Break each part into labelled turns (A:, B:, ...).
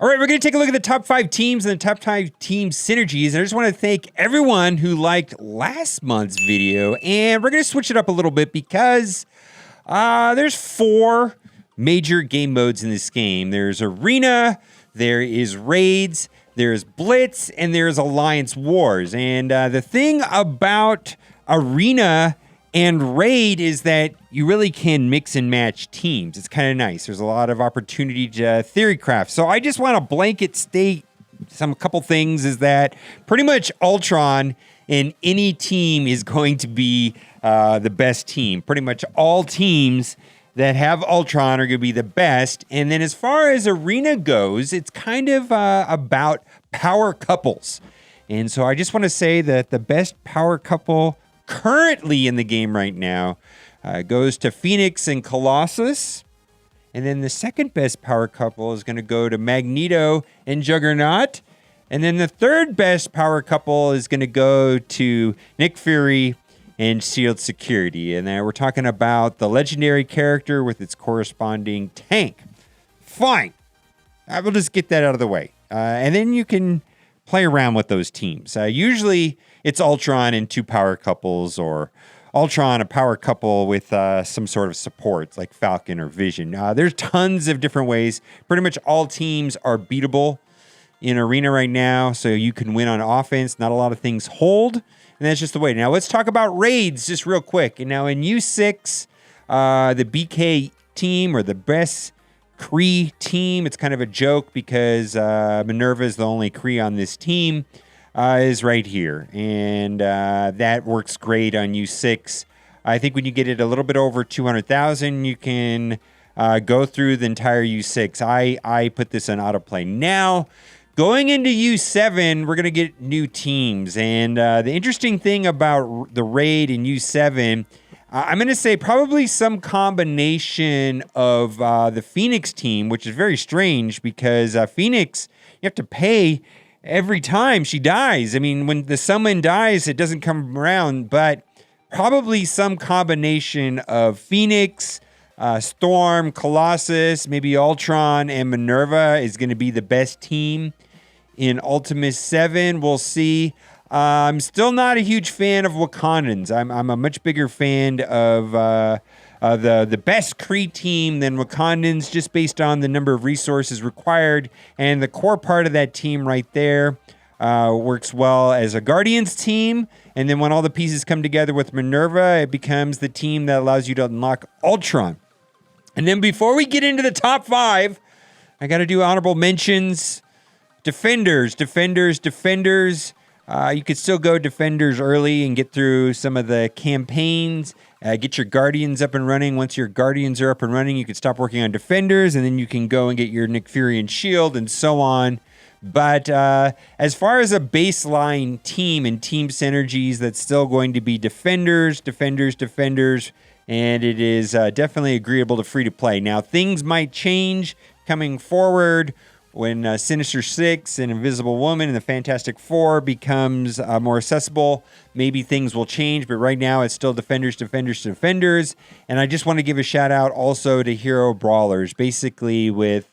A: All right, we're going to take a look at the top 5 teams and the top 5 team synergies. And I just want to thank everyone who liked last month's video. And we're going to switch it up a little bit because there's 4 major game modes in this game. There's Arena, there is Raids, there's Blitz, and there's Alliance Wars. And the thing about Arena and Raid is that you really can mix and match teams. It's kind of nice. There's a lot of opportunity to theory craft. So I just want to blanket state a couple things is that pretty much Ultron in any team is going to be the best team. Pretty much all teams that have Ultron are going to be the best. And then as far as Arena goes, it's kind of about power couples. And so I just want to say that the best power couple currently in the game right now goes to Phoenix and Colossus. And then the second best power couple is going to go to Magneto and Juggernaut. And then the third best power couple is going to go to Nick Fury and Shield Security. And then we're talking about the legendary character with its corresponding tank. Fine. I will just get that out of the way. And then you can play around with those teams. Usually it's Ultron and 2 power couples, or Ultron, a power couple with some sort of support like Falcon or Vision. There's tons of different ways. Pretty much all teams are beatable in Arena right now, so you can win on offense. Not a lot of things hold, and that's just the way. Now let's talk about Raids just real quick. And now in U6, the BK team, or the best Kree team, it's kind of a joke because Minerva is the only Kree on this team, is right here. And that works great on U6. I think when you get it a little bit over 200,000, you can go through the entire U6. I put this on autoplay. Now, going into U7, we're going to get new teams. And the interesting thing about the Raid in U7, I'm going to say probably some combination of the Phoenix team, which is very strange because Phoenix, you have to pay every time she dies. I mean, when the summon dies, it doesn't come around, but probably some combination of Phoenix, Storm, Colossus, maybe Ultron, and Minerva is going to be the best team in Ultimate 7. We'll see. I'm still not a huge fan of Wakandans. I'm a much bigger fan of the best Kree team than Wakandans, just based on the number of resources required. And the core part of that team right there works well as a Guardians team. And then when all the pieces come together with Minerva, it becomes the team that allows you to unlock Ultron. And then before we get into the top 5, I got to do honorable mentions. Defenders. You could still go Defenders early and get through some of the campaigns. Get your Guardians up and running. Once your Guardians are up and running, you can stop working on Defenders, and then you can go and get your Nick Fury and Shield and so on. But as far as a baseline team and team synergies, that's still going to be Defenders, and it is definitely agreeable to free-to-play. Now, things might change coming forward when Sinister Six and Invisible Woman and the Fantastic Four becomes more accessible. Maybe things will change, but right now it's still Defenders. And I just want to give a shout out also to Hero Brawlers, basically with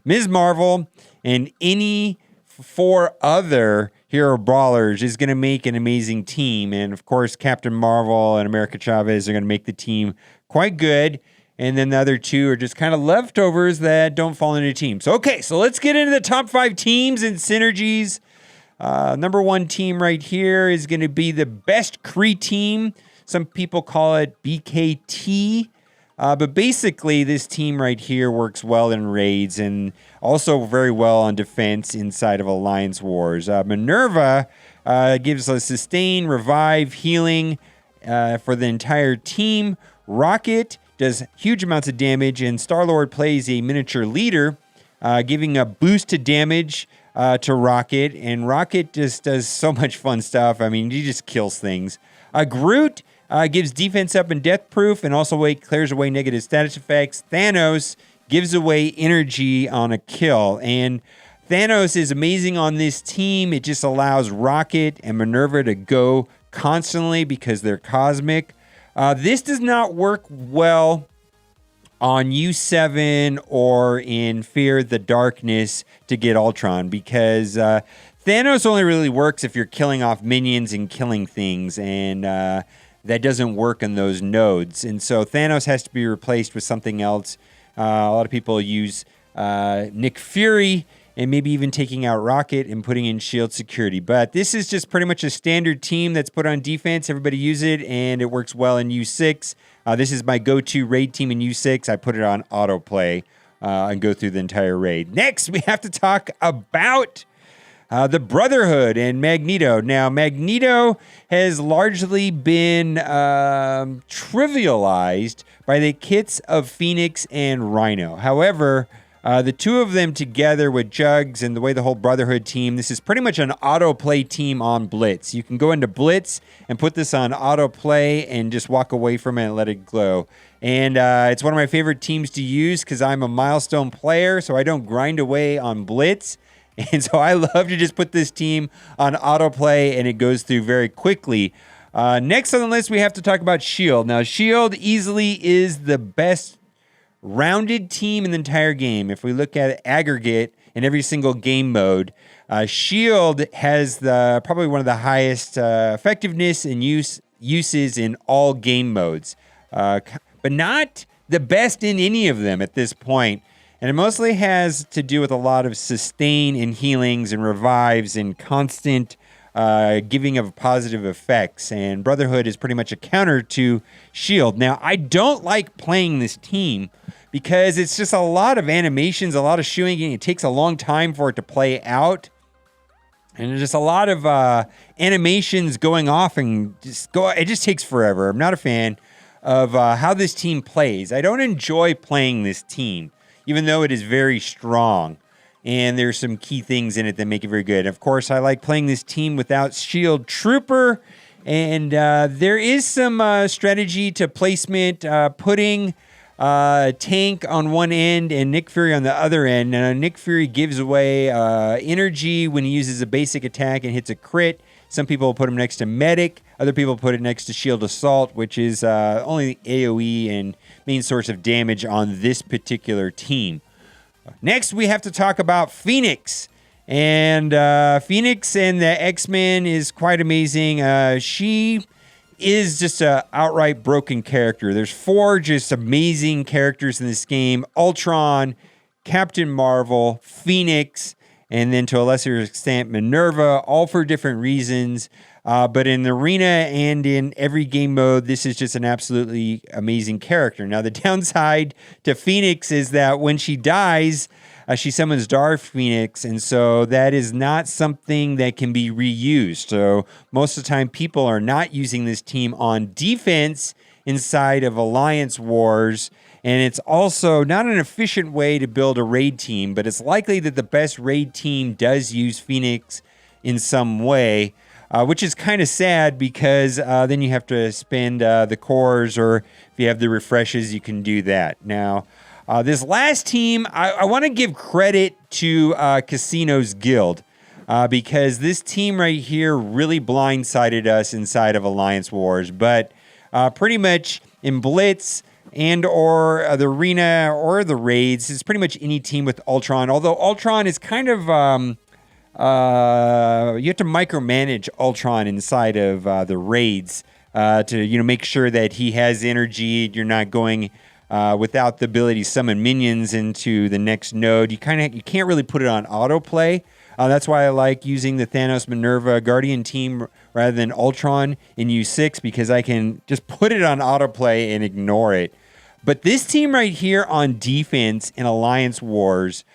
A: Ms. Marvel and any 4 other Hero Brawlers is going to make an amazing team. And of course, Captain Marvel and America Chavez are going to make the team quite good. And then the other 2 are just kind of leftovers that don't fall into teams. Okay, so let's get into the top 5 teams and synergies. Number 1 team right here is going to be the best Kree team. Some people call it BKT. But basically, this team right here works well in raids and also very well on defense inside of Alliance Wars. Minerva gives us sustain, revive, healing for the entire team. Rocket does huge amounts of damage, and Star-Lord plays a miniature leader, giving a boost to damage to Rocket, and Rocket just does so much fun stuff. I mean, he just kills things. Groot gives defense up and death proof, and also clears away negative status effects. Thanos gives away energy on a kill, and Thanos is amazing on this team. It just allows Rocket and Minerva to go constantly because they're cosmic. This does not work well on U7 or in Fear the Darkness to get Ultron, because Thanos only really works if you're killing off minions and killing things, and that doesn't work in those nodes. And so Thanos has to be replaced with something else. A lot of people use Nick Fury, and maybe even taking out Rocket and putting in shield security. But this is just pretty much a standard team that's put on defense. Everybody use it, and it works well in U6. This is my go-to raid team in U6. I put it on autoplay and go through the entire raid. Next, we have to talk about the Brotherhood and Magneto. Now, Magneto has largely been trivialized by the kits of Phoenix and Rhino. However, the two of them together with Jugs and the way the whole Brotherhood team, this is pretty much an autoplay team on Blitz. You can go into Blitz and put this on autoplay and just walk away from it and let it glow. And it's one of my favorite teams to use because I'm a milestone player, so I don't grind away on Blitz. And so I love to just put this team on autoplay, and it goes through very quickly. Next on the list, we have to talk about S.H.I.E.L.D. Now, S.H.I.E.L.D. easily is the best rounded team in the entire game. If we look at aggregate in every single game mode, S.H.I.E.L.D. has probably one of the highest effectiveness and uses in all game modes, but not the best in any of them at this point. And it mostly has to do with a lot of sustain and healings and revives and constant giving of positive effects. And Brotherhood is pretty much a counter to S.H.I.E.L.D. Now, I don't like playing this team because it's just a lot of animations, a lot of shooing, and it takes a long time for it to play out. And there's just a lot of animations going off and it just takes forever. I'm not a fan of how this team plays. I don't enjoy playing this team, even though it is very strong. And there's some key things in it that make it very good. Of course, I like playing this team without S.H.I.E.L.D. Trooper. And there is some strategy to placement, putting Tank on one end and Nick Fury on the other end. Nick Fury gives away energy when he uses a basic attack and hits a crit. Some people put him next to Medic. Other people put it next to Shield Assault, which is only AoE and main source of damage on this particular team. Next, we have to talk about Phoenix. And Phoenix and the X-Men is quite amazing. She is just an outright broken character. There's 4 just amazing characters in this game. Ultron, Captain Marvel, Phoenix, and then to a lesser extent, Minerva, all for different reasons. But in the arena and in every game mode, this is just an absolutely amazing character. Now, the downside to Phoenix is that when she dies, she summons Dark Phoenix, and so that is not something that can be reused. So most of the time, people are not using this team on defense inside of Alliance Wars, and it's also not an efficient way to build a raid team, but it's likely that the best raid team does use Phoenix in some way, which is kind of sad because then you have to spend the cores, or if you have the refreshes, you can do that. Now, this last team, I want to give credit to Casino's Guild because this team right here really blindsided us inside of Alliance Wars. But pretty much in Blitz and or the arena or the raids, it's pretty much any team with Ultron. Although Ultron is kind of you have to micromanage Ultron inside of the raids to make sure that he has energy. You're not going without the ability to summon minions into the next node. You can't really put it on autoplay. That's why I like using the Thanos Minerva Guardian team rather than Ultron in U6, because I can just put it on autoplay and ignore it. But this team right here on defense in Alliance Wars,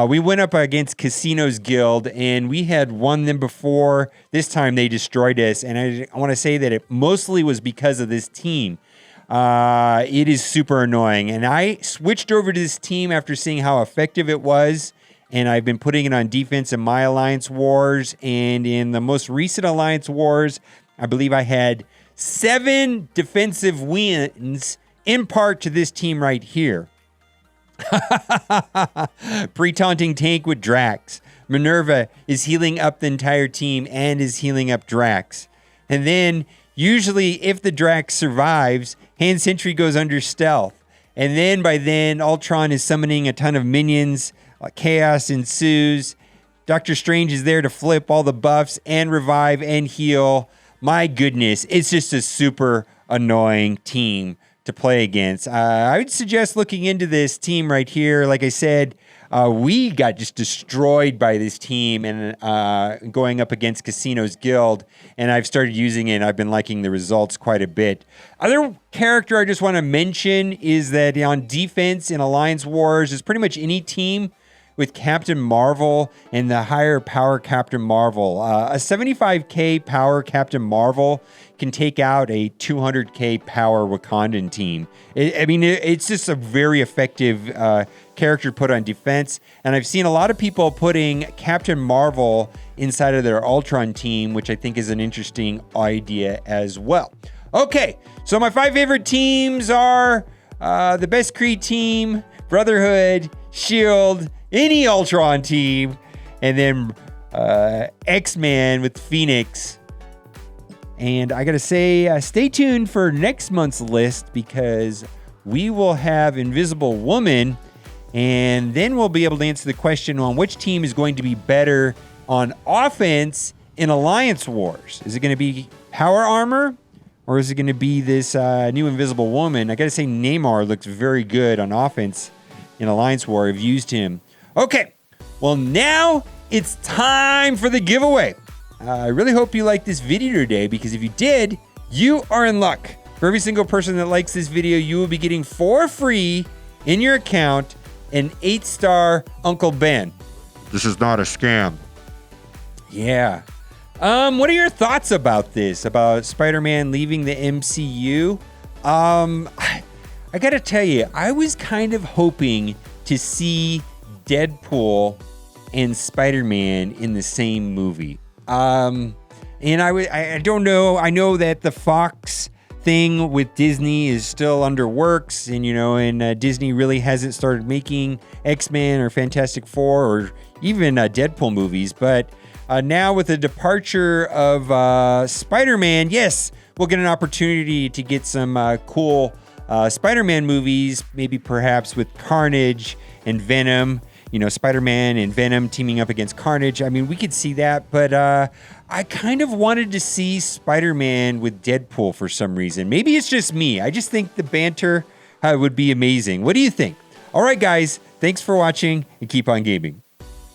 A: we went up against Casino's Guild, and we had won them before. This time they destroyed us, and I want to say that it mostly was because of this team. It is super annoying, and I switched over to this team after seeing how effective it was, and I've been putting it on defense in my Alliance Wars, and in the most recent Alliance Wars, I believe I had 7 defensive wins, in part to this team right here. Pre-taunting Tank with Drax. Minerva is healing up the entire team and is healing up Drax. And then, usually, if the Drax survives, Hand Sentry goes under stealth. And then by then, Ultron is summoning a ton of minions. Chaos ensues. Doctor Strange is there to flip all the buffs and revive and heal. My goodness, it's just a super annoying team to play against. I would suggest looking into this team right here. Like I said, we got just destroyed by this team and going up against Casino's Guild, and I've started using it. I've been liking the results quite a bit. Other character I just want to mention is that on defense in Alliance Wars, there's pretty much any team with Captain Marvel and the higher power Captain Marvel. A 75k power Captain Marvel can take out a 200k power Wakandan team. It's just a very effective character put on defense. And I've seen a lot of people putting Captain Marvel inside of their Ultron team, which I think is an interesting idea as well. Okay, so my 5 favorite teams are the best Kree team, Brotherhood, Shield, any Ultron team, and then X-Men with Phoenix. And I gotta say, stay tuned for next month's list because we will have Invisible Woman, and then we'll be able to answer the question on which team is going to be better on offense in Alliance Wars. Is it going to be Power Armor, or is it going to be this new Invisible Woman? I gotta say, Namor looks very good on offense in Alliance War. I've used him. Okay, well now it's time for the giveaway. I really hope you liked this video today because if you did, you are in luck. For every single person that likes this video, you will be getting for free in your account an 8-star Uncle Ben. This is not a scam. Yeah. What are your thoughts about this? About Spider-Man leaving the MCU? I gotta tell you, I was kind of hoping to see Deadpool and Spider-Man in the same movie. And I don't know. I know that the Fox thing with Disney is still under works, and Disney really hasn't started making X-Men or Fantastic Four or even Deadpool movies. But now with the departure of Spider-Man, yes, we'll get an opportunity to get some cool Spider-Man movies, maybe perhaps with Carnage and Venom. Spider-Man and Venom teaming up against Carnage. I mean, we could see that, but I kind of wanted to see Spider-Man with Deadpool for some reason. Maybe it's just me. I just think the banter would be amazing. What do you think? All right, guys, thanks for watching and keep on gaming.